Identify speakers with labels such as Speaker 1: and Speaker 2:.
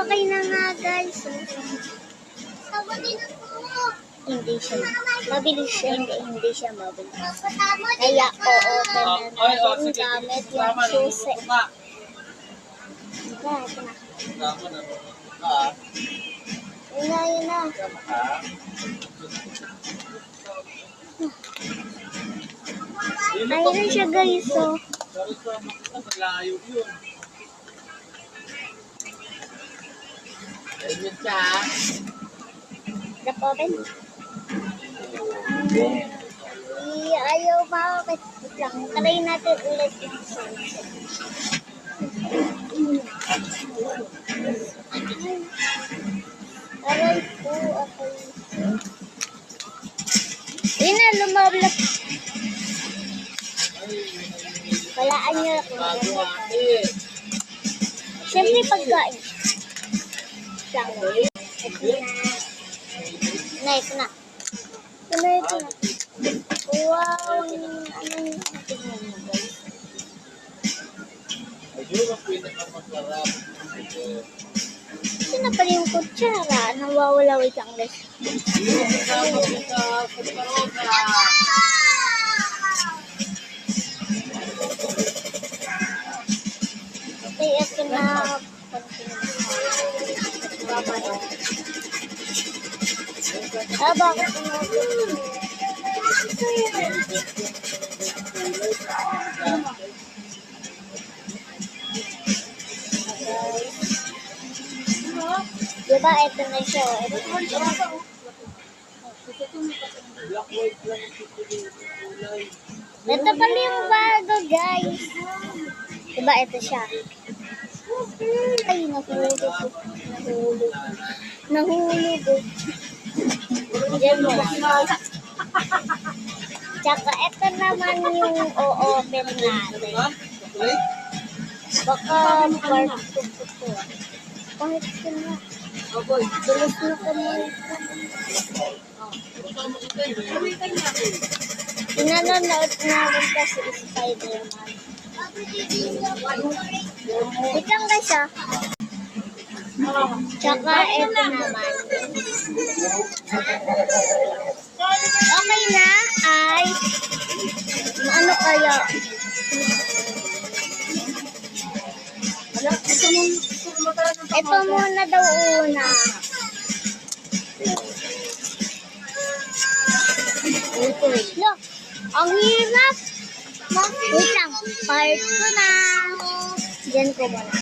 Speaker 1: Okay na nga guys. Hindi siya. Mabilis siya. Hindi siya mabilis. Kaya o-open na natin gamit yung susi. Ito na. Yun na. Ayun na siya guys. So.
Speaker 2: Malayo yun. Ayun siya.
Speaker 1: Open. Ayaw ma-open. Try natin ulit yung susi. Aray po ako. Yun na, lumablak. Walaan niyo ako. Siyempre pagkain. Lang. Ito na. Ito na. Wow. Ano yung tingnan mo guys?
Speaker 2: Ayun ang pinakamasarap.
Speaker 1: Ito na pala yung kutsara. Nawawala wait lang guys.
Speaker 2: Ayun ang pinakamasarap.
Speaker 1: Okay, ito na. Bakit diba, ito na siya. Ito pala yung bago, guys. Diba, ito siya. Ay, nahulog. Nahulog. Diyan mo. Tsaka, ito naman yung o-open natin. Baka part 2 po to. Kahit ito na. Dulos na kamay ko. Pinanonood namin kasi Spider-Man. Itang guys ah. Tsaka ito naman. Okay na ay ano kaya? Ito muna daw una. Look, ang hirap. Wait lang, part 2 na. Diyan ko muna.